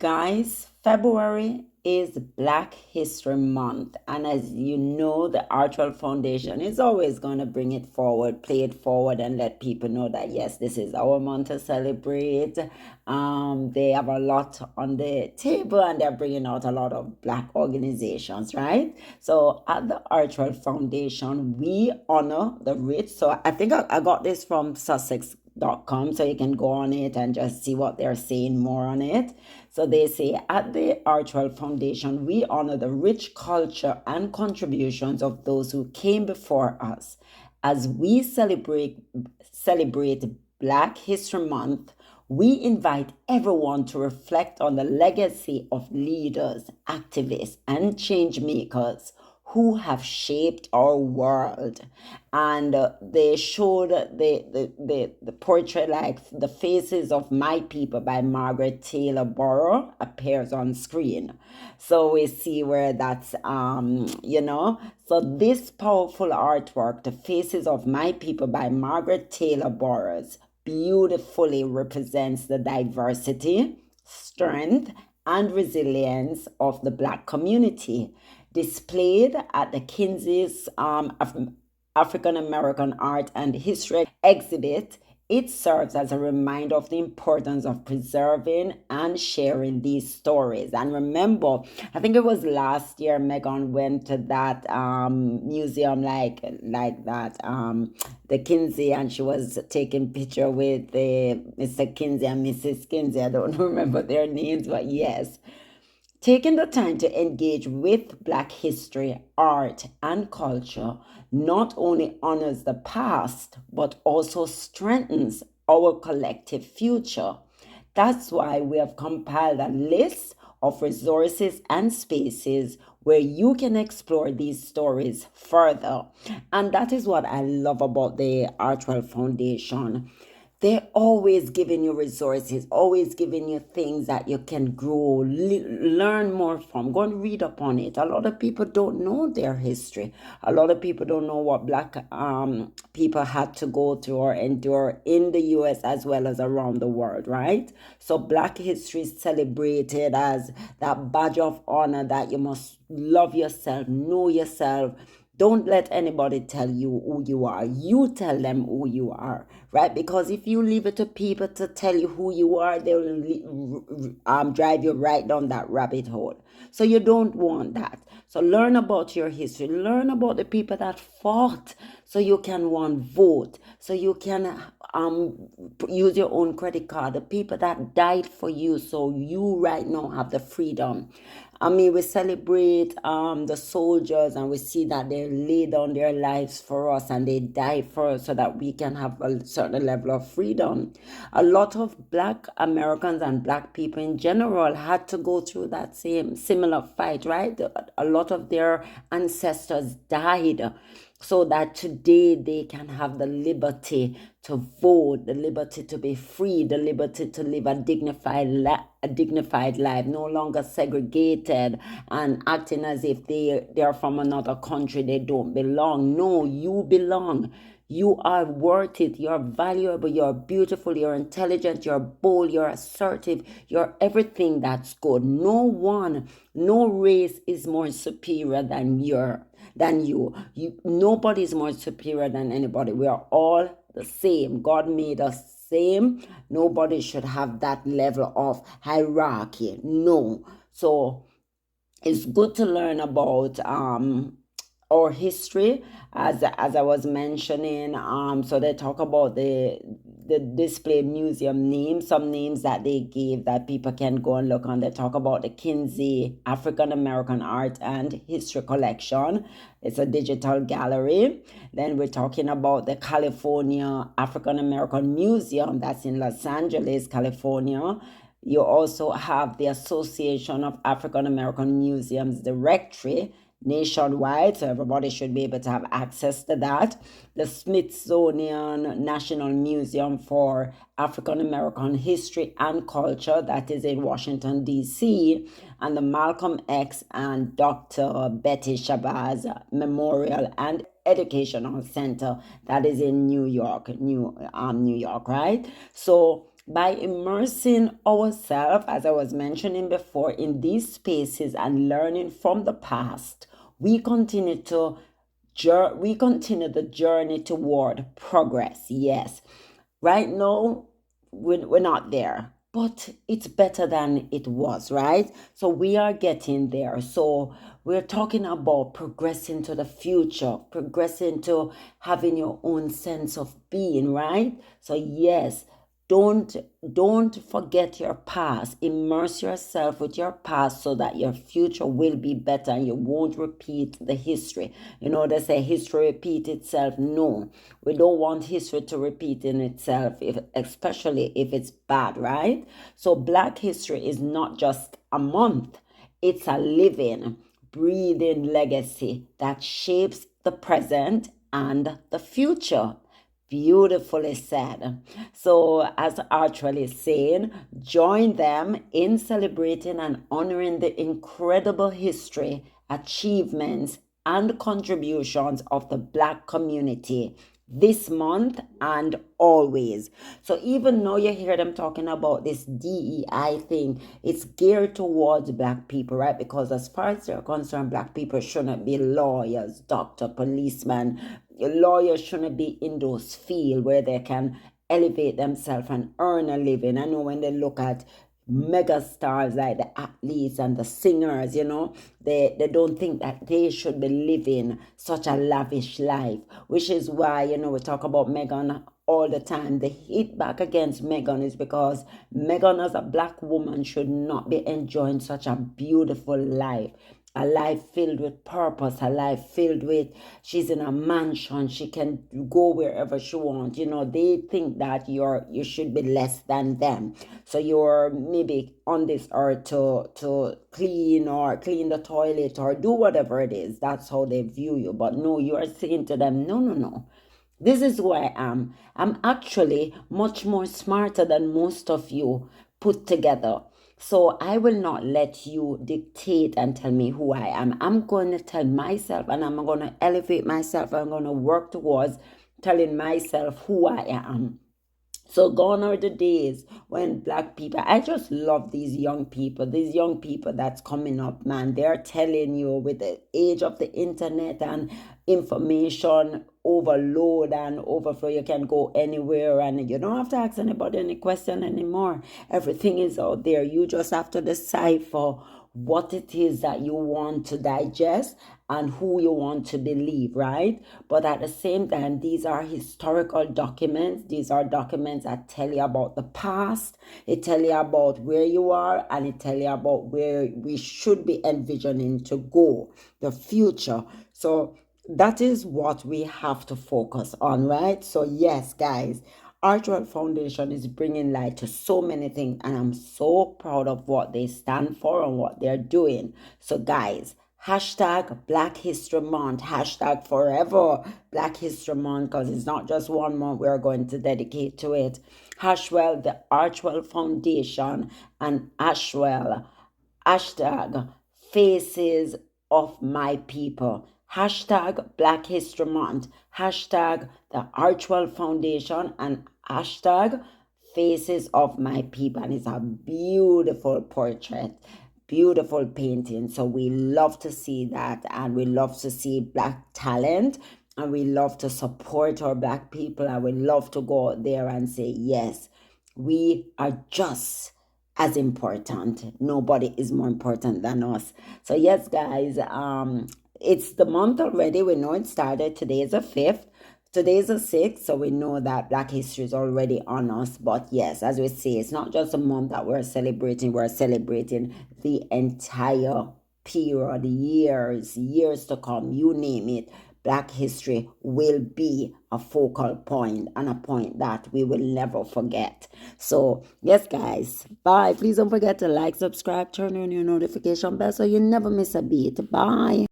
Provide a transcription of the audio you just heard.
Guys, February is Black History Month, and as you know, the Archewell Foundation is always going to bring it forward, play it forward, and let people know that yes, this is our month to celebrate. They have a lot on the table, and they're bringing out a lot of Black organizations, right? So at the Archewell Foundation, we honor the rich. So I think I got this from Sussex.com, so you can go on it and just see what they're saying more on it. So they say at the Archewell Foundation, we honor the rich culture and contributions of those who came before us. As we celebrate Black History Month, we invite everyone to reflect on the legacy of leaders, activists, and change makers who have shaped our world. And they showed the portrait, like The Faces of My People by Margaret Taylor-Burroughs appears on screen. So we see where that's, so this powerful artwork, The Faces of My People by Margaret Taylor-Burroughs, beautifully represents the diversity, strength, and resilience of the Black community. Displayed at the Kinsey's African American Art and History exhibit, it serves as a reminder of the importance of preserving and sharing these stories. And remember, I think it was last year Meghan went to that museum like that, the Kinsey, and she was taking picture with Mr. Kinsey and Mrs. Kinsey. I don't remember their names, but yes. Taking the time to engage with Black history, art, and culture not only honors the past, but also strengthens our collective future. That's why we have compiled a list of resources and spaces where you can explore these stories further. And that is what I love about the Archewell Foundation. They're always giving you resources, always giving you things that you can grow, learn more from. Go and read up on it. A lot of people don't know their history. A lot of people don't know what Black people had to go through or endure in the US as well as around the world, right? So Black history is celebrated as that badge of honor that you must love yourself, know yourself. Don't let anybody tell you who you are. You tell them who you are, right? Because if you leave it to people to tell you who you are, they will drive you right down that rabbit hole. So you don't want that. So learn about your history. Learn about the people that fought so you can vote, so you can use your own credit card. The people that died for you so you right now have the freedom. I mean, we celebrate the soldiers, and we see that they lay down their lives for us and they die for us so that we can have a certain level of freedom. A lot of Black Americans and Black people in general had to go through that same similar fight, right? A lot of their ancestors died so that today they can have the liberty to vote, the liberty to be free, the liberty to live a dignified life, no longer segregated and acting as if they're from another country, they don't belong. No, you belong. You are worth it. You're valuable. You're beautiful. You're intelligent. You're bold. You're assertive. You're everything that's good. No race is more superior than you. Nobody is more superior than anybody. We are all the same. God made us same. Nobody should have that level of hierarchy. No. So it's good to learn about our history, as I was mentioning. So they talk about the display museum names, some names that they gave that people can go and look on. They talk about the Kinsey African American Art and History Collection. It's a digital gallery. Then we're talking about the California African American Museum that's in Los Angeles, California. You also have the Association of African American Museums Directory nationwide, so everybody should be able to have access to that. The Smithsonian National Museum for African American History and Culture, that is in Washington, D.C., and the Malcolm X and Dr. Betty Shabazz Memorial and Educational Center, that is in New York, right? So By immersing ourselves, as I was mentioning before, in these spaces and learning from the past, we continue the journey toward progress. Yes, right now we're not there, but it's better than it was, right? So we are getting there. So we're talking about progressing to the future, progressing to having your own sense of being, right? So yes, don't don't forget your past. Immerse yourself with your past so that your future will be better and you won't repeat the history. You know, they say history repeat itself. No, we don't want history to repeat in itself, especially if it's bad, right? So Black History is not just a month, it's a living, breathing legacy that shapes the present and the future. Beautifully said. So, as Archewell is saying, join them in celebrating and honoring the incredible history, achievements, and contributions of the Black community this month and always. So even though you hear them talking about this DEI thing, it's geared towards Black people, right? Because as far as they're concerned, Black people shouldn't be lawyers, doctor, policemen. Lawyers shouldn't be in those fields where they can elevate themselves and earn a living. I know when they look at mega stars like the athletes and the singers, they don't think that they should be living such a lavish life, which is why, we talk about Meghan all the time. The hit back against Meghan is because Meghan as a Black woman should not be enjoying such a beautiful life. A life filled with purpose, a life filled with, she's in a mansion, she can go wherever she wants. They think that you should be less than them. So you're maybe on this earth to clean the toilet or do whatever it is. That's how they view you. But no, you are saying to them, no, no, no. This is who I am. I'm actually much more smarter than most of you put together. So I will not let you dictate and tell me who I am. I'm going to tell myself and I'm going to elevate myself. I'm going to work towards telling myself who I am. So gone are the days when Black people, I just love these young people that's coming up, man. They're telling you with the age of the internet and information overload and overflow, you can go anywhere and you don't have to ask anybody any question anymore. Everything is out there. You just have to decipher what it is that you want to digest and who you want to believe, right? But at the same time, these are historical documents. These are documents that tell you about the past. It tell you about where you are and it tell you about where we should be envisioning to go, the future. So that is what we have to focus on, right? So yes, guys, Archewell Foundation is bringing light to so many things, and I'm so proud of what they stand for and what they're doing. So, guys, hashtag Black History Month, hashtag forever Black History Month, because it's not just 1 month we're going to dedicate to it. Archewell, the Archewell Foundation, and Archewell, hashtag Faces of My People. Hashtag Black History Month, hashtag the Archewell Foundation, and hashtag Faces of My People. And it's a beautiful portrait, beautiful painting. So we love to see that, and we love to see Black talent, and we love to support our Black people, and we love to go out there and say, yes, we are just as important. Nobody is more important than us. So yes, guys, it's the month already. We know it started. Today is the 5th. Today is the 6th, so we know that Black history is already on us. But yes, as we say, it's not just a month that we're celebrating the entire period, years to come, you name it. Black history will be a focal point and a point that we will never forget. So, yes, guys, bye. Please don't forget to like, subscribe, turn on your notification bell so you never miss a beat. Bye.